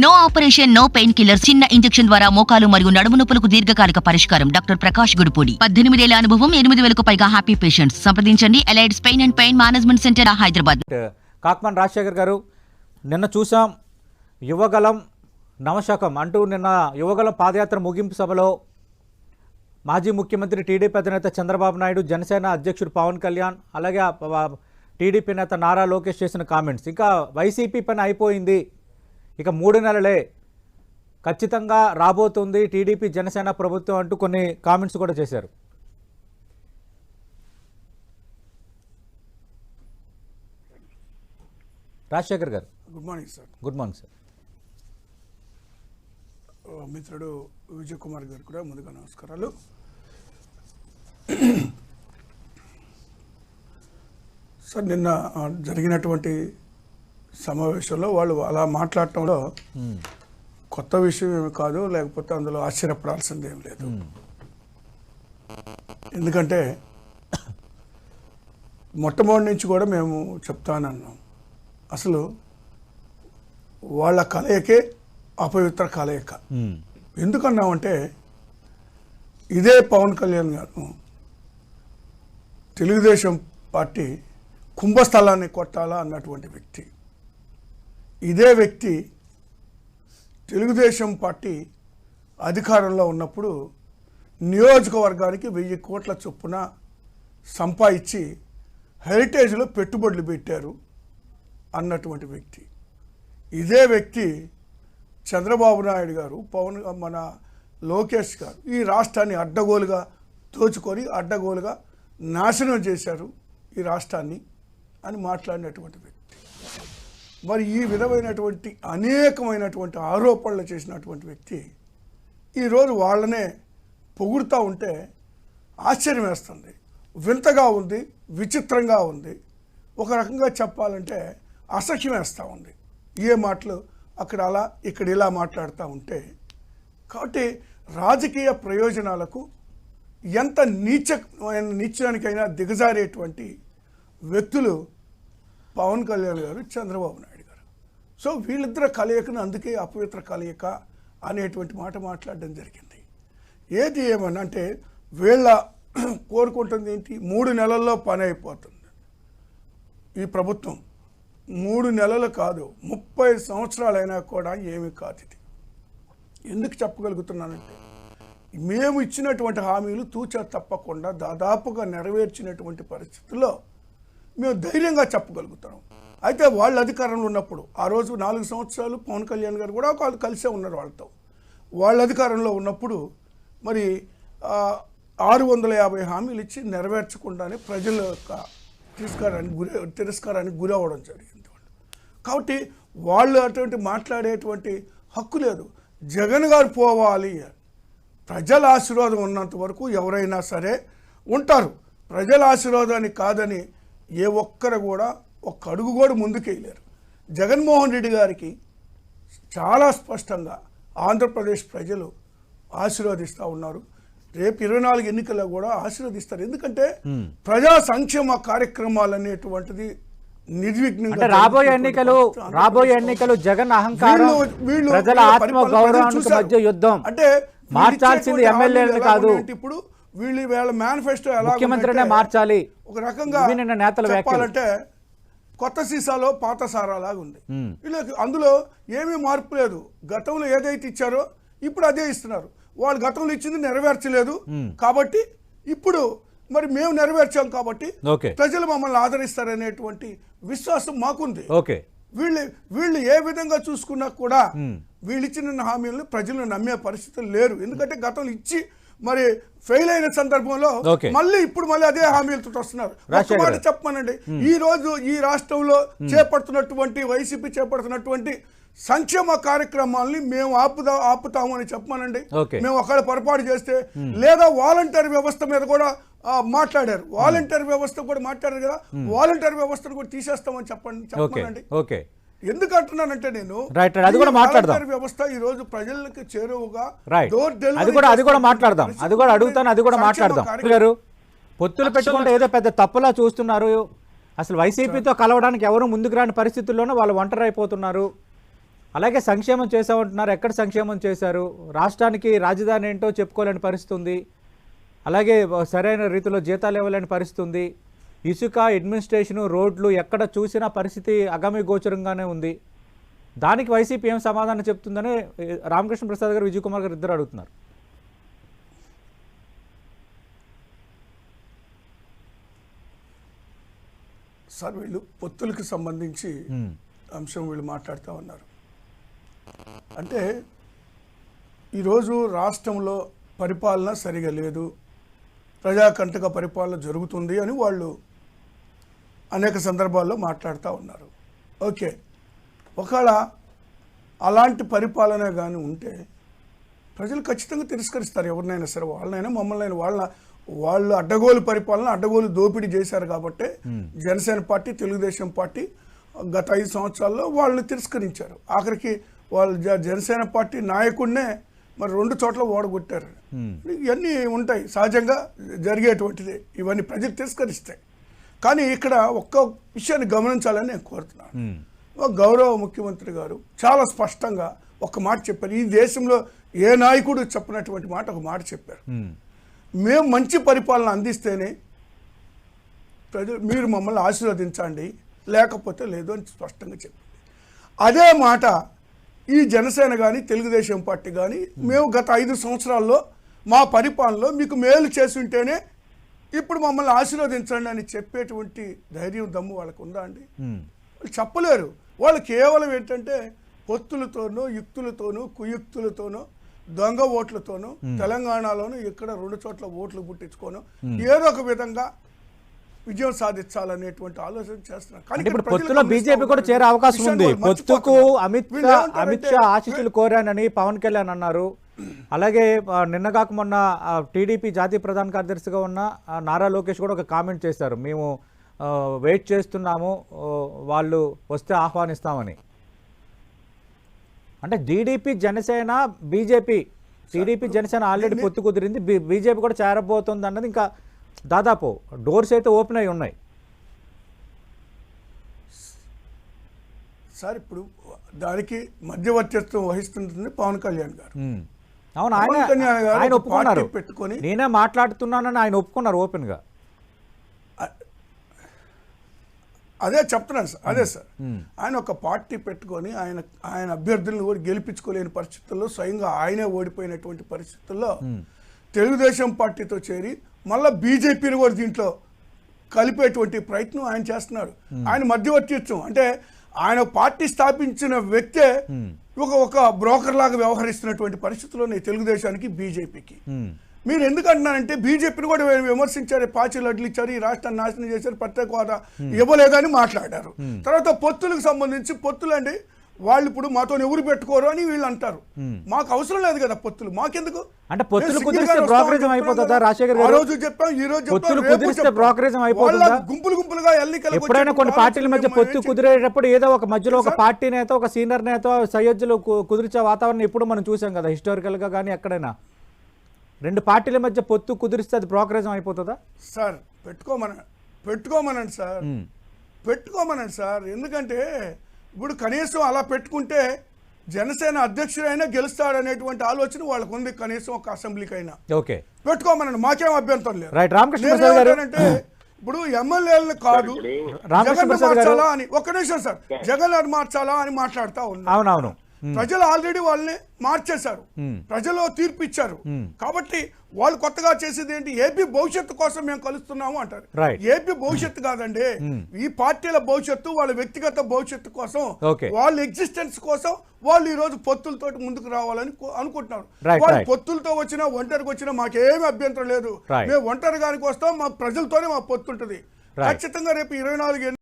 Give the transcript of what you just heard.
No operation, no pain killer. చిన్న injection ద్వారా మోకాలు మరియు నడుము నొప్పులకు దీర్ఘకాలిక పరిష్కారం. డాక్టర్ ప్రకాష్ గుడిపూడి. 18 ఏళ్ల అనుభవం, 8,000కు పైగా హ్యాపీ పేషెంట్స్. సంప్రదించండి Allied's pain and pain management centre, Hyderabad. కాకమాన్ రాజశేఖర్ గారు, నిన్న చూసాం యువగలం నవశకం అంటూ నిన్న యువగలం పాదయాత్ర ముగింపు సభలో మాజీ ముఖ్యమంత్రి టీడీపీ అధినేత చంద్రబాబు నాయుడు, జనసేన అధ్యక్షుడు పవన్ కళ్యాణ్, అలాగే టీడీపీ నేత నారా లోకేష్ చేసిన కామెంట్స్. ఇంకా వైసీపీ పని అయిపోయింది, ఇక 3 నెలలే ఖచ్చితంగా రాబోతుంది టీడీపీ జనసేన ప్రభుత్వం అంటూ కొన్ని కామెంట్స్ కూడా చేశారు. రాజశేఖర్ గారు, good morning sir. Good morning sir. మిత్రుడు విజయ్ కుమార్ గారు కూడా ముందుగా నమస్కారాలు. సార్, నిన్న జరిగినటువంటి సమావేశంలో వాళ్ళు అలా మాట్లాడటంలో కొత్త విషయం ఏమి కాదు, లేకపోతే అందులో ఆశ్చర్యపడాల్సింది ఏం లేదు. ఎందుకంటే మొట్టమొదటి నుంచి కూడా మేము చెప్తానన్నాం, అసలు వాళ్ళ కలయికే అపవిత్ర కలయిక. ఎందుకన్నామంటే ఇదే పవన్ కళ్యాణ్ గారు తెలుగుదేశం పార్టీ కుంభస్థలాన్ని కొట్టాలా అన్నటువంటి వ్యక్తి. ఇదే వ్యక్తి తెలుగుదేశం పార్టీ అధికారంలో ఉన్నప్పుడు నియోజకవర్గానికి 1000 కోట్ల చొప్పున సంపాదించి హెరిటేజ్లో పెట్టుబడులు పెట్టారు అన్నటువంటి వ్యక్తి. ఇదే వ్యక్తి చంద్రబాబు నాయుడు గారు, మన లోకేష్ గారు ఈ రాష్ట్రాన్ని అడ్డగోలుగా దోచుకొని అడ్డగోలుగా నాశనం చేశారు ఈ రాష్ట్రాన్ని అని మాట్లాడినటువంటి వ్యక్తి. మరి ఈ విధమైనటువంటి అనేకమైనటువంటి ఆరోపణలు చేసినటువంటి వ్యక్తి ఈరోజు వాళ్ళనే పొగుడుతూ ఉంటే ఆశ్చర్యం వేస్తుంది, వింతగా ఉంది, విచిత్రంగా ఉంది, ఒక రకంగా చెప్పాలంటే అసహ్యం వేస్తూ ఉంది. ఏ మాటలు అక్కడ అలా ఇక్కడ ఇలా మాట్లాడుతూ ఉంటే. కాబట్టి రాజకీయ ప్రయోజనాలకు ఎంత నీచానికైనా దిగజారేటువంటి వ్యక్తులు పవన్ కళ్యాణ్ గారు, చంద్రబాబు నాయుడు గారు. సో వీళ్ళిద్దరు కలయికను అందుకే అపవిత్ర కలయిక అనేటువంటి మాట మాట్లాడడం జరిగింది. ఏది ఏమన్నా అంటే వీళ్ళ కోరుకుంటుంది ఏంటి, 3 నెలల్లో పని అయిపోతుంది. ఈ ప్రభుత్వం 3 నెలలు కాదు, 30 సంవత్సరాలైనా కూడా ఏమీ కాదు. ఇది ఎందుకు చెప్పగలుగుతున్నానంటే మేము ఇచ్చినటువంటి హామీలు తూచా తప్పకుండా దాదాపుగా నెరవేర్చినటువంటి పరిస్థితుల్లో మేము ధైర్యంగా చెప్పగలుగుతున్నాం. అయితే వాళ్ళ అధికారంలో ఉన్నప్పుడు ఆ రోజు 4 సంవత్సరాలు పవన్ కళ్యాణ్ గారు కూడా వాళ్ళు కలిసే ఉన్నారు వాళ్ళతో. వాళ్ళ అధికారంలో ఉన్నప్పుడు మరి 650 హామీలు ఇచ్చి నెరవేర్చకుండానే ప్రజల యొక్క తిరస్కారానికి గురి అవ్వడం జరిగింది వాళ్ళు. కాబట్టి వాళ్ళు అటువంటి మాట్లాడేటువంటి హక్కు లేదు. జగన్ గారు పోవాలి, ప్రజల ఆశీర్వాదం ఉన్నంత వరకు ఎవరైనా సరే ఉంటారు. ప్రజల ఆశీర్వాదాన్ని కాదని ఏ ఒక్కరు కూడా ఒక్క అడుగు కూడా ముందుకెళ్ళారు. జగన్మోహన్ రెడ్డి గారికి చాలా స్పష్టంగా ఆంధ్రప్రదేశ్ ప్రజలు ఆశీర్వదిస్తూ ఉన్నారు. రేపు 24 ఎన్నికల్లో కూడా ఆశీర్వదిస్తారు. ఎందుకంటే ప్రజా సంక్షేమ కార్యక్రమాలు అనేటువంటిది నిర్విఘ్నంగా రాబోయే ఎన్నికలు జగన్ అహంకారం, ప్రజల ఆత్మ గౌరవానికి మధ్య యుద్ధం. అంటే మార్చాల్సింది ఎమ్మెల్యేలను కాదు, ఇప్పుడు వీళ్ళ మేనిఫెస్టో ఎలా ముఖ్యమంత్రినే మార్చాలి. ఒక రకంగా చెప్పాలంటే కొత్త సీసాలో పాత సారాలాగా ఉంది. వీళ్ళకి అందులో ఏమీ మార్పు లేదు. గతంలో ఏదైతే ఇచ్చారో ఇప్పుడు అదే ఇస్తున్నారు. వాళ్ళు గతంలో ఇచ్చింది నెరవేర్చలేదు కాబట్టి ఇప్పుడు మరి మేము నెరవేర్చాం కాబట్టి ప్రజలు మమ్మల్ని ఆదరిస్తారనేటువంటి విశ్వాసం మాకుంది. వీళ్ళు ఏ విధంగా చూసుకున్నా కూడా వీళ్ళు ఇచ్చిన హామీలను ప్రజలు నమ్మే పరిస్థితులు లేరు. ఎందుకంటే గతంలో ఇచ్చి మరి ఫెయిల్ అయిన సందర్భంలో మళ్ళీ అదే హామీలతో వస్తున్నారు. ఒక మాట చెప్పమనండి, ఈ రోజు ఈ రాష్ట్రంలో వైసీపీ చేపడుతున్నటువంటి సంక్షేమ కార్యక్రమాలని మేము ఆపుతామని చెప్పమనండి. మేము ఒకవేళ పొరపాటు చేస్తే, లేదా వాలంటీర్ వ్యవస్థ మీద కూడా మాట్లాడారు. వాలంటీర్ వ్యవస్థ కూడా మాట్లాడారు కదా, వాలంటీర్ వ్యవస్థను కూడా తీసేస్తామని చెప్పండి. ఎందుకు అంటున్నానంటే నేను వాలంటీర్ వ్యవస్థ ఈ రోజు ప్రజలకు చేరువుగా పొత్తులు పెట్టుకుంటే ఏదో పెద్ద తప్పులా చూస్తున్నారు. అసలు వైసీపీతో కలవడానికి ఎవరు ముందుకు రాని పరిస్థితుల్లోనే వాళ్ళు ఒంటరి అయిపోతున్నారు. అలాగే సంక్షేమం చేసామంటున్నారు. ఎక్కడ సంక్షేమం చేశారు? రాష్ట్రానికి రాజధాని ఏంటో చెప్పుకోలేని పరిస్థితి ఉంది. అలాగే సరైన రీతిలో జీతాలు ఇవ్వలేని పరిస్థితి ఉంది. ఇసుక, అడ్మినిస్ట్రేషను, రోడ్లు ఎక్కడ చూసినా పరిస్థితి అగమ్య గోచరంగానే ఉంది. దానికి వైసీపీ ఏం సమాధానం చెప్తుందని రామకృష్ణ ప్రసాద్ గారు, విజయ్ కుమార్ గారు ఇద్దరు అడుగుతున్నారు. సార్ వీళ్ళు పొత్తులకు సంబంధించి అంశం వీళ్ళు మాట్లాడుతూ ఉన్నారు. అంటే ఈరోజు రాష్ట్రంలో పరిపాలన సరిగా లేదు, ప్రజాకంటక పరిపాలన జరుగుతుంది అని వాళ్ళు అనేక సందర్భాల్లో మాట్లాడుతూ ఉన్నారు. ఓకే, ఒకవేళ అలాంటి పరిపాలన కానీ ఉంటే ప్రజలు ఖచ్చితంగా తిరస్కరిస్తారు. ఎవరినైనా సరే, వాళ్ళనైనా మమ్మల్ని వాళ్ళు అడ్డగోలు పరిపాలన, అడ్డగోలు దోపిడీ చేశారు కాబట్టి జనసేన పార్టీ, తెలుగుదేశం పార్టీ గత 5 సంవత్సరాల్లో వాళ్ళని తిరస్కరించారు. ఆఖరికి వాళ్ళు జనసేన పార్టీ నాయకుడినే మరి 2 చోట్ల ఓడగొట్టారు. ఇవన్నీ ఉంటాయి, సహజంగా జరిగేటువంటిది. ఇవన్నీ ప్రజలు తిరస్కరిస్తాయి. కానీ ఇక్కడ ఒక్క విషయాన్ని గమనించాలని నేను కోరుతున్నాను. గౌరవ ముఖ్యమంత్రి గారు చాలా స్పష్టంగా ఒక మాట చెప్పారు. ఈ దేశంలో ఏ నాయకుడు చెప్పినటువంటి మాట ఒక మాట చెప్పారు. మేము మంచి పరిపాలన అందిస్తేనే ప్రజలు మీరు మమ్మల్ని ఆశీర్వదించండి, లేకపోతే లేదు అని స్పష్టంగా చెప్పింది. అదే మాట ఈ జనసేన కానీ తెలుగుదేశం పార్టీ కానీ మేము గత 5 సంవత్సరాల్లో మా పరిపాలనలో మీకు మేలు చేసి ఉంటేనే ఇప్పుడు మమ్మల్ని ఆశీర్వదించండి అని చెప్పేటువంటి ధైర్యం, దమ్ము వాళ్ళకు ఉందా అండి? వాళ్ళు చెప్పలేరు. వాళ్ళు కేవలం ఏంటంటే పొత్తులతోనూ, యుక్తులతోనూ, కుయుక్తులతోనూ, దొంగ ఓట్లతోనూ, తెలంగాణలోనూ ఇక్కడ 2 చోట్ల ఓట్లు పుట్టించుకోను ఏదో ఒక విధంగా విజయం సాధించాలనేటువంటి ఆలోచన చేస్తున్నారు. కానీ ఇప్పుడు పొత్తులో బీజేపీ కూడా చేరే అవకాశం ఉంది. పొత్తుకు అమిత్ షా ఆశీస్సులు కోరానని పవన్ కళ్యాణ్ అన్నారు. అలాగే నిన్న కాక మొన్న టీడీపీ జాతీయ ప్రధాన కార్యదర్శిగా ఉన్న నారా లోకేష్ కూడా ఒక కామెంట్ చేశారు, మేము వెయిట్ చేస్తున్నాము, వాళ్ళు వస్తే ఆహ్వానిస్తామని. అంటే TDP, Janasena, BJP, TDP Janasena already పొత్తు కుదిరింది, బీజేపీ కూడా చేరబోతుంది అన్నది ఇంకా దాదాపు డోర్స్ అయితే ఓపెన్ అయి ఉన్నాయి. సార్ ఇప్పుడు దానికి మధ్యవర్తిత్వం వహిస్తుంది పవన్ కళ్యాణ్ గారు. అవును, ఆయన ఒప్పుకున్నారు. పెట్టుకొని నేనే మాట్లాడుతున్నానని ఆయన ఒప్పుకున్నారు ఓపెన్ గా. అదే చెప్తున్నాను సార్. అదే సార్, ఆయన ఒక పార్టీ పెట్టుకొని ఆయన అభ్యర్థులను కూడా గెలిపించుకోలేని పరిస్థితుల్లో, స్వయంగా ఆయనే ఓడిపోయినటువంటి పరిస్థితుల్లో తెలుగుదేశం పార్టీతో చేరి మళ్ళీ బీజేపీని కూడా దీంట్లో కలిపేటువంటి ప్రయత్నం ఆయన చేస్తున్నాడు. ఆయన మధ్యవర్తిత్వం అంటే ఆయన పార్టీ స్థాపించిన వ్యక్తే ఒక బ్రోకర్ లాగా వ్యవహరిస్తున్నటువంటి పరిస్థితుల్లో తెలుగుదేశానికి, బీజేపీకి. మీరు ఎందుకు అంటున్నారంటే బీజేపీని కూడా విమర్శించారు, పార్టీలు అడ్లు ఇచ్చారు, ఈ రాష్ట్రాన్ని నాశనం చేశారు, ప్రత్యేక హోదా ఇవ్వలేదని మాట్లాడారు. తర్వాత పొత్తులకు సంబంధించి పొత్తులండి వాళ్ళు ఇప్పుడు మాతో ఎవరు పెట్టుకోరు అని వీళ్ళు అంటారు. మాకు అవసరం లేదు కదా పొత్తులు, మాకెందుకు? అంటే పొత్తులు కుదిరిస్తే బ్రోకరేజం అయిపోతుందా? రాజశేఖర్ గారు, ఆ రోజు చెప్పాం, ఈ రోజు పొత్తులు కుదిరిస్తే బ్రోకరేజం అయిపోతుందా? గుంపులు గుంపులుగా ఎన్నికలు ఎప్పుడైనా కొన్ని పార్టీల మధ్య పొత్తు కుదిరేటప్పుడు ఏదో ఒక మధ్యలో ఒక పార్టీ నేత, ఒక సీనియర్ నేత సయోధ్యలు కుదిర్చే వాతావరణం ఎప్పుడు మనం చూసాం కదా, హిస్టారికల్ గా. కానీ ఎక్కడైనా 2 పార్టీల మధ్య పొత్తు కుదిరిస్తే అది బ్రోకరేజం అయిపోతుందా? సార్ పెట్టుకోమనండి సార్, పెట్టుకోమనండి సార్. ఎందుకంటే ఇప్పుడు కనీసం అలా పెట్టుకుంటే జనసేన అధ్యక్షుడైనా గెలుస్తాడనేటువంటి ఆలోచన వాళ్ళకు ఉంది. కనీసం ఒక అసెంబ్లీకైనా ఓకే పెట్టుకోమనండి, మాకేం అభ్యంతరం లేదు. రైట్, రామకృష్ణ ప్రసాద్ గారు అంటే ఇప్పుడు ఎమ్మెల్యేలను కాదు జగన్ మార్చాలా అని, ఒక్క నిమిషం సార్, జగన్ మార్చాలా అని మాట్లాడుతా ఉన్నా. అవునవును, ప్రజలు ఆల్రెడీ వాళ్ళని మార్చేశారు, ప్రజలు తీర్పు ఇచ్చారు. కాబట్టి వాళ్ళు కొత్తగా చేసేది ఏంటి? ఏపీ భవిష్యత్తు కోసం మేము కలుస్తున్నాము అంటారు. ఏపీ భవిష్యత్తు కాదండి, ఈ పార్టీల భవిష్యత్తు, వాళ్ళ వ్యక్తిగత భవిష్యత్తు కోసం, వాళ్ళ ఎగ్జిస్టెన్స్ కోసం వాళ్ళు ఈ రోజు పొత్తులతో ముందుకు రావాలని అనుకుంటున్నారు. వాళ్ళు పొత్తులతో వచ్చినా ఒంటరికి వచ్చినా మాకేమీ అభ్యంతరం లేదు. మేము ఒంటరిగానికి వస్తాం, మా ప్రజలతోనే మా పొత్తు ఉంటుంది. ఖచ్చితంగా రేపు 24